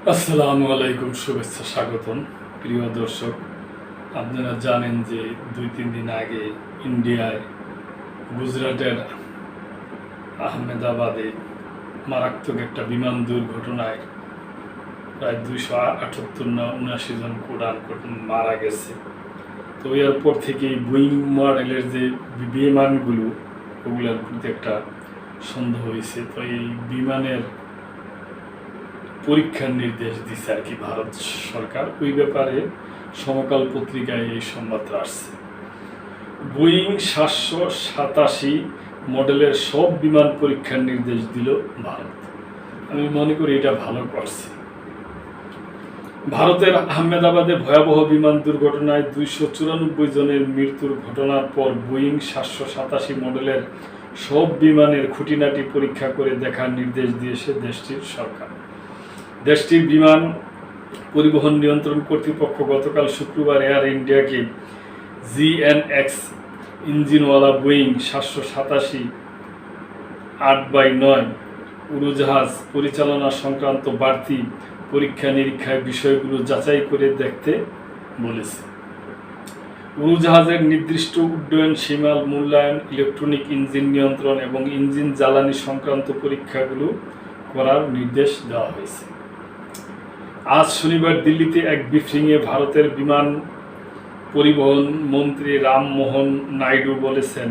আসসালামু আলাইকুম, শুভেচ্ছা, স্বাগতম। প্রিয় দর্শক, আপনারা জানেন যে 2-3 দিন আগে ইন্ডিয়ায় গুজরাটের আহমেদাবাদে মারাত্মক একটা বিমান দুর্ঘটনায় প্রায় 278 না 79 জন মারা গেছে। তো এরপর থেকেই বুইং মডেলের যে বিমানগুলো, ওগুলোর প্রতি একটা সন্দেহ হয়েছে। তো এই বিমানের পরীক্ষার নির্দেশ দিচ্ছে আর কি ভারত সরকার। ওই ব্যাপারে সমকাল পত্রিকায় এই সংবাদটা আসছে। বোয়িং 787 মডেলের সব বিমান পরীক্ষার নির্দেশ দিল ভারত। আমি মনে করি এটা ভালো করছে। ভারতের আহমেদাবাদে ভয়াবহ বিমান দুর্ঘটনায় 294 জনের মৃত্যুর ঘটনার পর বোয়িং 787 মডেলের সব বিমানের খুঁটিনাটি পরীক্ষা করে দেখার নির্দেশ দিয়েছে দেশটির সরকার। দেশটির বিমান পরিবহন নিয়ন্ত্রণ কর্তৃপক্ষ গতকাল শুক্রবার এয়ার ইন্ডিয়াকে GNX ইঞ্জিনওয়ালা বোয়িং 787 8/9 উড়োজাহাজ পরিচালনা সংক্রান্ত বাড়তি পরীক্ষা নিরীক্ষায় বিষয়গুলো যাচাই করে দেখতে বলেছে। উড়োজাহাজের নির্দিষ্ট উড্ডয়ন সীমা মূল্যায়ন, ইলেকট্রনিক ইঞ্জিন নিয়ন্ত্রণ এবং ইঞ্জিন জ্বালানি সংক্রান্ত পরীক্ষাগুলো করার নির্দেশ দেওয়া হয়েছে। আজ শনিবার দিল্লিতে এক ব্রিফিংয়ে ভারতের বিমান পরিবহন মন্ত্রী রামমোহন নাইডু বলেছেন,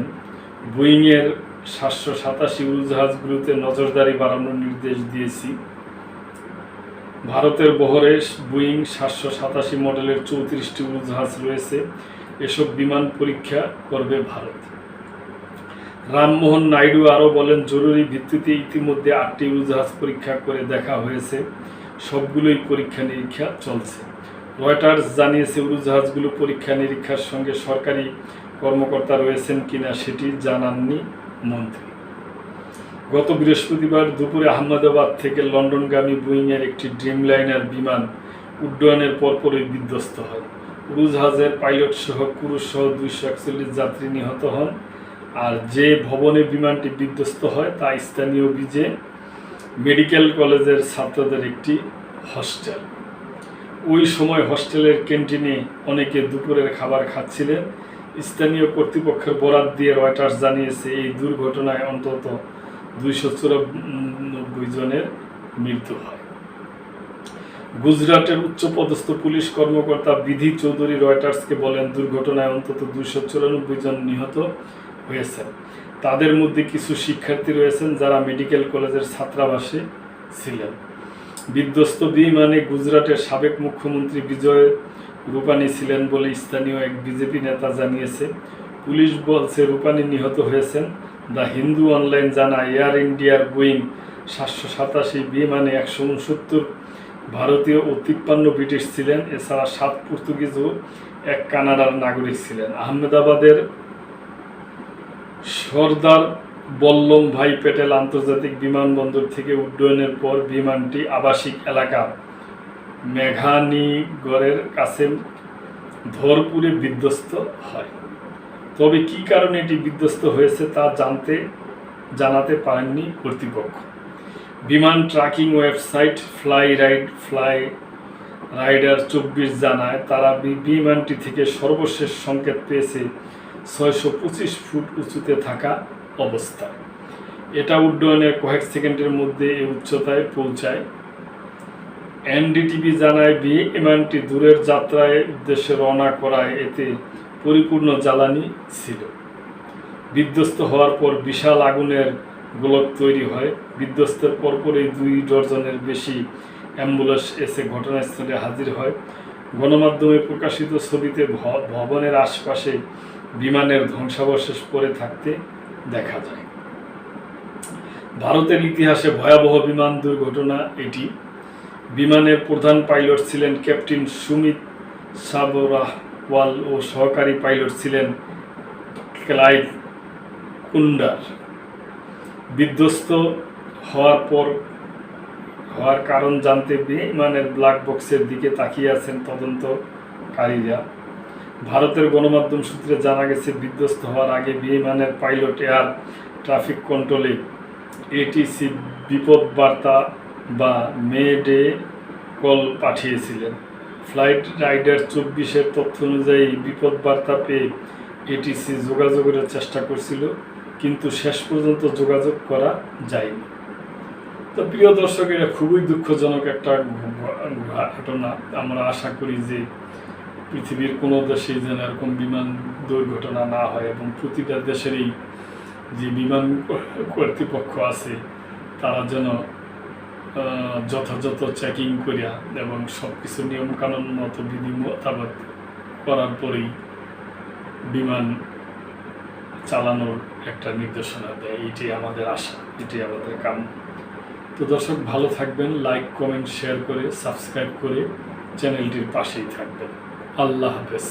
বোয়িংয়ের 787 উড়োজাহাজগুলোতে নজরদারি বাড়ানোর নির্দেশ দিয়েছি। ভারতের বহরে বোয়িং 787 মডেলের 34টি উড়োজাহাজ রয়েছে। এসব বিমান পরীক্ষা করবে ভারত। রামমোহন নাইডু আরও বলেন, জরুরি ভিত্তিতে ইতিমধ্যে 8টি উড়োজাহাজ পরীক্ষা করে দেখা হয়েছে। সবগুলোই পরীক্ষা নিরীক্ষা চলছে। রয়টার্স জানিয়েছে, উড়োজাহাজগুলো পরীক্ষা নিরীক্ষার সঙ্গে সরকারি কর্মকর্তা রয়েছেন কিনা সেটি জানাননি মন্ত্রী। গত বৃহস্পতিবার দুপুরে আহমেদাবাদ থেকে লন্ডনগামী বোয়িংয়ের একটি ড্রিমলাইনার বিমান উড্ডয়নের পরপরই বিধ্বস্ত হয়। উড়োজাহাজের পাইলট সহ ক্রু সহ 241 যাত্রী নিহত হন। আর যে ভবনে বিমানটি বিধ্বস্ত হয় তা স্থানীয় বিজে মেডিকেল কলেজের ছাত্রদের একটি হস্টেল। ওই সময় হস্টেলের ক্যান্টিনে অনেকে দুপুরের খাবার খাচ্ছিলেন। স্থানীয় কর্তৃপক্ষের বরাত দিয়ে রয়টার্স জানিয়েছে, এই দুর্ঘটনায় অন্তত 294 জনের মৃত্যু হয়। গুজরাটের উচ্চপদস্থ পুলিশ কর্মকর্তা বিধি চৌধুরী রয়টার্সকে বলেন, দুর্ঘটনায় অন্তত 294 জন নিহত হয়েছেন। তাদের মধ্যে কিছু শিক্ষার্থী রয়েছেন যারা মেডিকেল কলেজের ছাত্রাবাসে ছিলেন। বিধ্বস্ত বিমানে গুজরাটের সাবেক মুখ্যমন্ত্রী বিজয় রূপানি ছিলেন বলে স্থানীয় এক বিজেপি নেতা জানিয়েছে। পুলিশ বলছে, রূপানি নিহত হয়েছেন। দ্য হিন্দু অনলাইন জানায়, এয়ার ইন্ডিয়ার বোয়িং 787 বিমানে 169 ভারতীয় ও 53 ব্রিটিশ ছিলেন। এছাড়া 7 পর্তুগিজ ও 1 কানাডার নাগরিক ছিলেন। আহমেদাবাদের সর্দার বল্লভভাই প্যাটেল আন্তর্জাতিক বিমানবন্দর থেকে উড্ডয়নের পর বিমানটি আবাসিক এলাকা মেঘানিগড়ের কাছে ধরপুরে বিধ্বস্ত হয়। তবে কী কারণে এটি বিধ্বস্ত হয়েছে তা জানাতে পারেননি কর্তৃপক্ষ। বিমান ট্র্যাকিং ওয়েবসাইট ফ্লাইরাইডার 24 জানায়, তারা বিমানটি থেকে সর্বশেষ সংকেত পেয়েছে 625 ফুট উঁচুতে থাকা অবস্থায়। এটা উড্ডয়নের কয়েক সেকেন্ডের মধ্যে এই উচ্চতায় পৌঁছায়। এনডিটিভি জানায়, বিমানটি দূরের যাত্রায় উদ্দেশ্যে রওনা করায় এতে পরিপূর্ণ জ্বালানি ছিল। বিধ্বস্ত হওয়ার পর বিশাল আগুনের গোলক তৈরি হয়। বিধ্বস্তের পরপরই 2 ডজনের বেশি অ্যাম্বুলেন্স এসে ঘটনাস্থলে হাজির হয়। গণমাধ্যমে প্রকাশিত ছবিতে ভবনের আশপাশে বিমানের ধ্বংসাবশেষ পড়ে থাকতে দেখা যায়। ভারতের ইতিহাসে ভয়াবহ বিমান দুর্ঘটনা এটি। বিমানের প্রধান পাইলট ছিলেন ক্যাপ্টেন সুমিত সাবরাহওয়াল ও সহকারী পাইলট ছিলেন ক্লাইভ কুন্ডার। বিধ্বস্ত হওয়ার কারণ জানতে বিমানের ব্ল্যাক বক্সের দিকে তাকিয়ে আছেন তদন্তকারীরা। ভারতের গণমাধ্যম সূত্রে জানা গেছে, বিধ্বস্ত হওয়ার আগে বিমানের পাইলট এয়ার ট্রাফিক কন্ট্রোলে ATC বিপদ বার্তা বা মেডে কল পাঠিয়েছিলেন। ফ্লাইট রাইডার 24-এর তথ্য অনুযায়ী বিপদ বার্তা পেয়ে এটিসি যোগাযোগের চেষ্টা করছিল, কিন্তু শেষ পর্যন্ত যোগাযোগ করা যায়নি। তো প্রিয় দর্শক, এটা খুবই দুঃখজনক একটা ঘটনা। আমরা আশা করি যে পৃথিবীর কোনো দেশেই যেন এরকম বিমান দুর্ঘটনা না হয় এবং প্রতিটা দেশেরই যে বিমান কর্তৃপক্ষ আছে তারা যেন যথাযথ চেকিং করিয়া এবং সব কিছু নিয়মকানুন মতো বিধি মোতাবেক করার পরেই বিমান চালানোর একটা নির্দেশনা দেয়। এটাই আমাদের আশা, এটাই আমাদের কাম্য। তো দর্শক, ভালো থাকবেন, লাইক কমেন্ট শেয়ার করে সাবস্ক্রাইব করে চ্যানেলটির পাশেই থাকবেন। আল্লাহ হাফেজ।